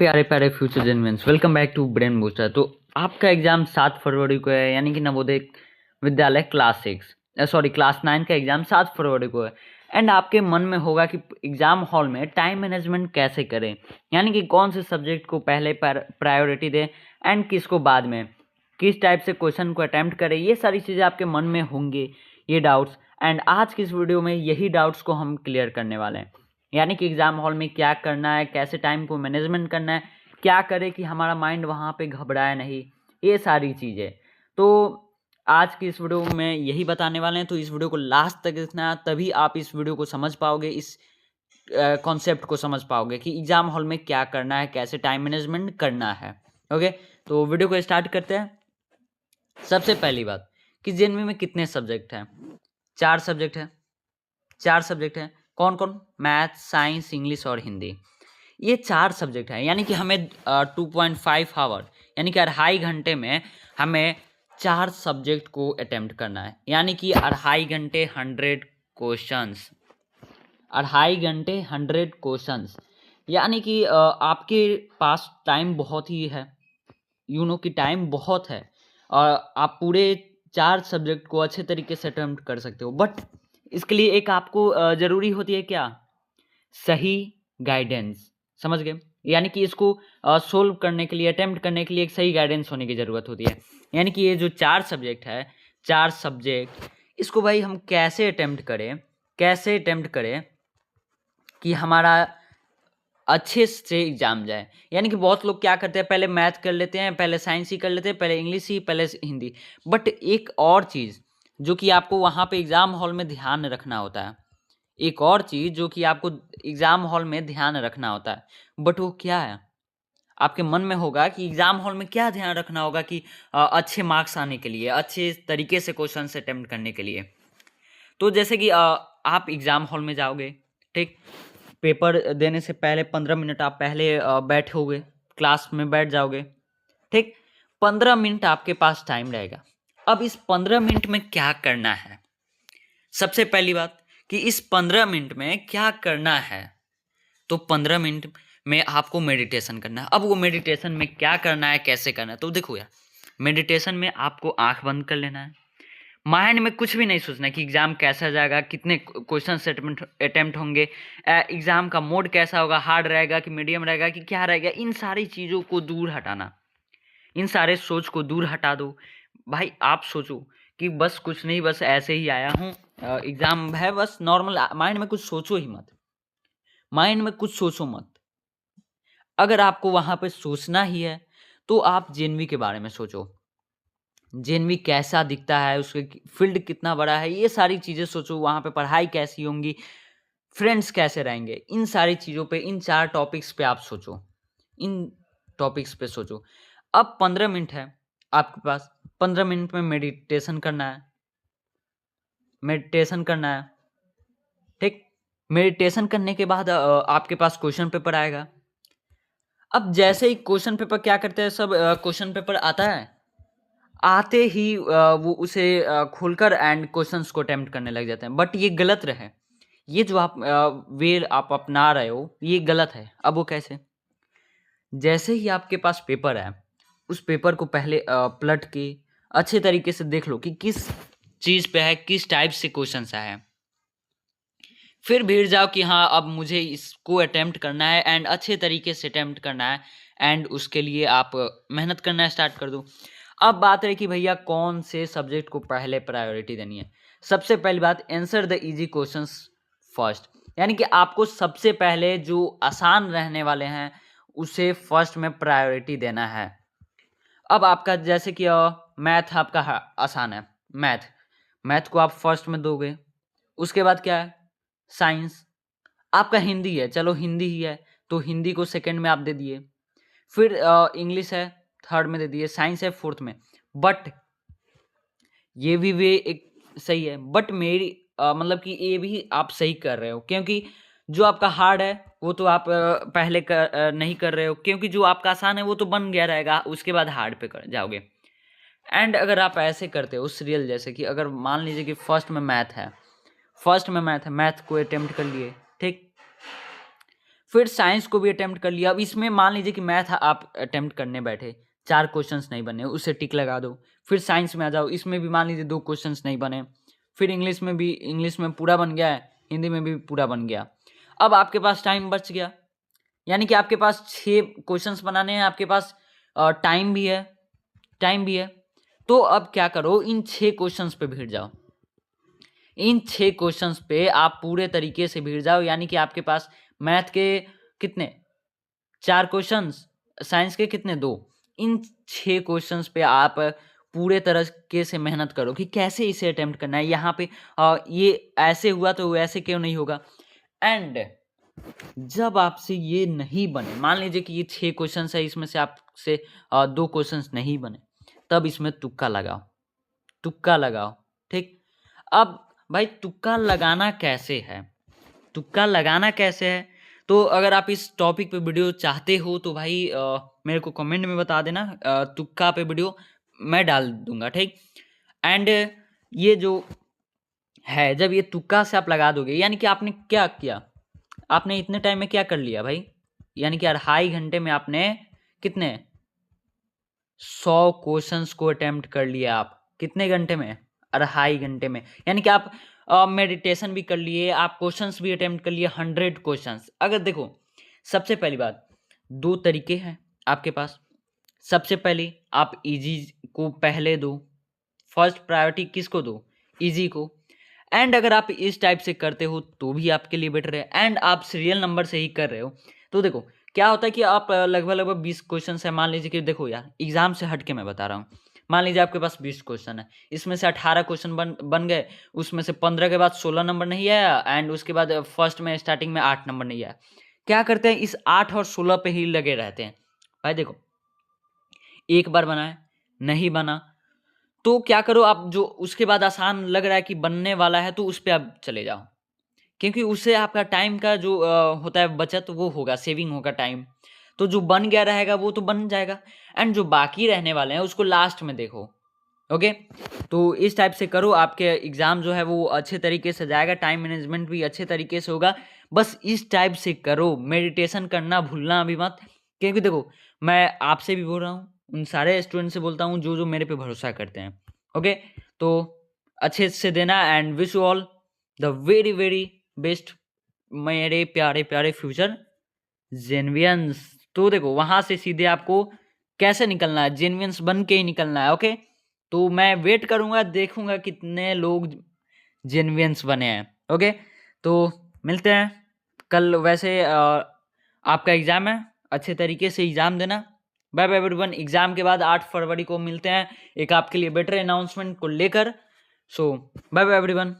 प्यारे प्यारे future geniuses, welcome back to Brain Booster. तो आपका एग्जाम 7 फरवरी को है, यानी कि नवोदय विद्यालय क्लास 9 का एग्जाम 7 फरवरी को है। एंड आपके मन में होगा कि एग्जाम हॉल में टाइम मैनेजमेंट कैसे करें, यानी कि कौन से सब्जेक्ट को पहले प्रायोरिटी दें एंड किसको बाद में, किस टाइप से क्वेश्चन को अटैम्प्ट करें। ये सारी चीज़ें आपके मन में होंगे, ये डाउट्स। एंड आज की इस वीडियो में यही डाउट्स को हम क्लियर करने वाले हैं, यानी कि एग्ज़ाम हॉल में क्या करना है, कैसे टाइम को मैनेजमेंट करना है, क्या करें कि हमारा माइंड वहाँ पे घबराए नहीं, ये सारी चीज़ें। तो आज की इस वीडियो में यही बताने वाले हैं, तो इस वीडियो को लास्ट तक देखना, तभी आप इस वीडियो को समझ पाओगे, इस कॉन्सेप्ट को समझ पाओगे कि एग्ज़ाम हॉल में क्या करना है, कैसे टाइम मैनेजमेंट करना है। ओके, तो वीडियो को स्टार्ट करते हैं। सबसे पहली बात कि जेएनवी में कितने सब्जेक्ट हैं? 4 सब्जेक्ट हैं। 4 सब्जेक्ट हैं। कौन कौन? मैथ, साइंस, इंग्लिश और हिंदी। ये 4 सब्जेक्ट हैं, यानी कि हमें 2.5 आवर यानी कि 2.5 घंटे में हमें 4 सब्जेक्ट को अटेम्प्ट करना है, यानी कि 2.5 घंटे 100 क्वेश्चंस। 2.5 घंटे 100 क्वेश्चंस, यानी कि आपके पास टाइम बहुत ही है, कि टाइम बहुत है और आप पूरे 4 सब्जेक्ट को अच्छे तरीके से अटेम्प्ट कर सकते हो। बट इसके लिए एक आपको ज़रूरी होती है क्या? सही गाइडेंस। समझ गए? यानी कि इसको सोल्व करने के लिए, अटेम्प्ट करने के लिए एक सही गाइडेंस होने की ज़रूरत होती है। यानी कि ये जो 4 सब्जेक्ट है, 4 सब्जेक्ट, इसको भाई हम कैसे अटेम्प्ट करें कि हमारा अच्छे से एग्जाम जाए। यानी कि बहुत लोग क्या करते हैं, पहले मैथ कर लेते हैं, पहले साइंस ही कर लेते हैं, पहले इंग्लिश ही, पहले हिंदी। बट एक और चीज़ जो कि आपको वहाँ पे एग्ज़ाम हॉल में ध्यान रखना होता है, एक और चीज़ जो कि आपको एग्ज़ाम हॉल में ध्यान रखना होता है, बट वो क्या है? आपके मन में होगा कि एग्ज़ाम हॉल में क्या ध्यान रखना होगा कि अच्छे मार्क्स आने के लिए, अच्छे तरीके से क्वेश्चन अटेम्प्ट करने के लिए। तो जैसे कि आप एग्ज़ाम हॉल में जाओगे, ठीक? पेपर देने से पहले 15 मिनट आप पहले बैठोगे, क्लास में बैठ जाओगे, ठीक? 15 मिनट आपके पास टाइम रहेगा। अब इस 15 मिनट में क्या करना है? सबसे पहली बात कि इस 15 मिनट में क्या करना है, तो 15 मिनट में आपको मेडिटेशन करना है। अब वो मेडिटेशन में क्या करना है, कैसे करना है, तो देखो यार, मेडिटेशन में आपको आंख बंद कर लेना है, माइंड में कुछ भी नहीं सोचना कि एग्ज़ाम कैसा जाएगा, कितने क्वेश्चन अटेम्प्ट होंगे, एग्ज़ाम का मोड कैसा होगा, हार्ड रहेगा कि मीडियम रहेगा कि क्या रहेगा। इन सारी चीज़ों को दूर हटाना, इन सारे सोच को दूर हटा दो। भाई आप सोचो कि बस कुछ नहीं, बस ऐसे ही आया हूँ, एग्ज़ाम है, बस नॉर्मल। माइंड में कुछ सोचो ही मत, माइंड में कुछ सोचो मत। अगर आपको वहाँ पे सोचना ही है तो आप जेएनवी के बारे में सोचो, जेएनवी कैसा दिखता है, उसके फील्ड कितना बड़ा है, ये सारी चीज़ें सोचो। वहाँ पे पढ़ाई कैसी होंगी, फ्रेंड्स कैसे रहेंगे, इन सारी चीज़ों पे, इन 4 टॉपिक्स पे आप सोचो, इन टॉपिक्स पे सोचो। अब 15 मिनट है आपके पास, 15 मिनट में मेडिटेशन करना है, ठीक? मेडिटेशन करने के बाद आपके पास क्वेश्चन पेपर आएगा। अब जैसे ही क्वेश्चन पेपर क्या करते हैं सब, क्वेश्चन पेपर आता है, आते ही वो उसे खोलकर एंड क्वेश्चंस को अटेम्प्ट करने लग जाते हैं। बट ये गलत रहे, ये जो आप वे आप अपना रहे हो, ये गलत है। अब वो कैसे? जैसे ही आपके पास पेपर है, उस पेपर को पहले पलट के अच्छे तरीके से देख लो कि किस चीज़ पे है, किस टाइप से क्वेश्चन आए हैं। फिर भिड़ जाओ कि हाँ, अब मुझे इसको अटेम्प्ट करना है एंड अच्छे तरीके से अटेम्प्ट करना है, एंड उसके लिए आप मेहनत करना स्टार्ट कर दो। अब बात है कि भैया कौन से सब्जेक्ट को पहले प्रायोरिटी देनी है। सबसे पहली बात, answer the easy questions first, यानी कि आपको सबसे पहले जो आसान रहने वाले हैं उसे फर्स्ट में प्रायोरिटी देना है। अब आपका जैसे कि मैथ आपका आसान है, मैथ को आप फर्स्ट में दोगे। उसके बाद क्या है? साइंस। आपका हिंदी है, चलो हिंदी ही है तो हिंदी को सेकंड में आप दे दिए। फिर इंग्लिश है, थर्ड में दे दिए। साइंस है, फोर्थ में। बट ये भी वे एक सही है, बट मेरी मतलब कि ये भी आप सही कर रहे हो, क्योंकि जो आपका हार्ड है वो तो आप पहले नहीं कर रहे हो, क्योंकि जो आपका आसान है वो तो बन गया रहेगा, उसके बाद हार्ड पे कर जाओगे। एंड अगर आप ऐसे करते हो सीरियल, जैसे कि अगर मान लीजिए कि फर्स्ट में मैथ है, मैथ को अटेम्प्ट कर लिए, ठीक? फिर साइंस को भी अटेम्प्ट कर लिया। अब इसमें मान लीजिए कि मैथ आप अटेम्प्ट करने बैठे, 4 क्वेश्चंस नहीं बने, उसे टिक लगा दो। फिर साइंस में आ जाओ, इसमें भी मान लीजिए 2 क्वेश्चंस नहीं बने। फिर इंग्लिश में भी, इंग्लिश में पूरा बन गया है, हिंदी में भी पूरा बन गया। अब आपके पास टाइम बच गया, यानी कि आपके पास 6 क्वेश्चंस बनाने हैं, आपके पास टाइम भी है। तो अब क्या करो, इन 6 क्वेश्चंस पे भिड़ जाओ। इन 6 क्वेश्चंस पे आप पूरे तरीके से भिड़ जाओ, यानी कि आपके पास मैथ के कितने 4 क्वेश्चंस, साइंस के कितने 2। इन 6 क्वेश्चंस पे आप पूरे तरीके से मेहनत करो कि कैसे इसे अटेम्प्ट करना है। यहाँ पे ये ऐसे हुआ तो ऐसे क्यों नहीं होगा। एंड जब आपसे ये नहीं बने, मान लीजिए कि ये 6 क्वेश्चंस है, इसमें से आपसे 2 क्वेश्चंस नहीं बने, तब इसमें तुक्का लगाओ। ठीक। अब भाई तुक्का लगाना कैसे है, तो अगर आप इस टॉपिक पे वीडियो चाहते हो तो भाई मेरे को कमेंट में बता देना, तुक्का पे वीडियो मैं डाल दूंगा। ठीक। एंड ये जो है, जब ये तुक्का से आप लगा दोगे, यानी कि आपने क्या किया, आपने इतने टाइम में क्या कर लिया भाई, यानी कि 2.5 घंटे में आपने कितने 100 क्वेश्चंस को अटेम्प्ट कर लिया। आप कितने घंटे में, 2.5 घंटे में। यानी कि आप मेडिटेशन भी कर लिए, आप क्वेश्चंस भी अटेम्प्ट कर लिए, 100 क्वेश्चंस। अगर देखो, सबसे पहली बात, 2 तरीके हैं आपके पास। सबसे पहले आप इजी को पहले दो, फर्स्ट प्रायोरिटी किसको दो, इजी को। एंड अगर आप इस टाइप से करते हो तो भी आपके लिए बेटर है। एंड आप सीरियल नंबर से ही कर रहे हो तो देखो क्या होता है कि आप लगभग 20 क्वेश्चन है, मान लीजिए कि देखो यार, एग्जाम से हट के मैं बता रहा हूँ। मान लीजिए आपके पास 20 क्वेश्चन है, इसमें से 18 क्वेश्चन बन गए, उसमें से 15 के बाद 16 नंबर नहीं आया, एंड उसके बाद फर्स्ट में स्टार्टिंग में 8 नंबर नहीं आया। क्या करते हैं, इस 8 और 16 पे ही लगे रहते हैं। भाई देखो, एक बार बनाए, नहीं बना तो क्या करो, आप जो उसके बाद आसान लग रहा है कि बनने वाला है तो उस पर आप चले जाओ, क्योंकि उससे आपका टाइम का जो होता है बचत, वो होगा, सेविंग होगा टाइम। तो जो बन गया रहेगा वो तो बन जाएगा, एंड जो बाकी रहने वाले हैं उसको लास्ट में देखो। ओके, तो इस टाइप से करो, आपके एग्जाम जो है वो अच्छे तरीके से जाएगा, टाइम मैनेजमेंट भी अच्छे तरीके से होगा। बस इस टाइप से करो, मेडिटेशन करना भूलना अभी मत, क्योंकि देखो मैं आपसे भी बोल रहा हूँ, उन सारे स्टूडेंट से बोलता हूँ जो जो मेरे पे भरोसा करते हैं। ओके, तो अच्छे से देना, and wish you all the very very best मेरे प्यारे प्यारे फ्यूचर जेनवियंस। तो देखो वहां से सीधे आपको कैसे निकलना है, जेनवियंस बन के ही निकलना है। ओके, तो मैं वेट करूंगा, देखूंगा कितने लोग जेनवियंस बने हैं। ओके, तो मिलते हैं कल। वैसे आपका एग्जाम है, अच्छे तरीके से एग्जाम देना। Bye bye everyone. एग्जाम के बाद 8 फरवरी को मिलते हैं एक आपके लिए बेटर अनाउंसमेंट को लेकर। सो बाय बाय एवरीवन।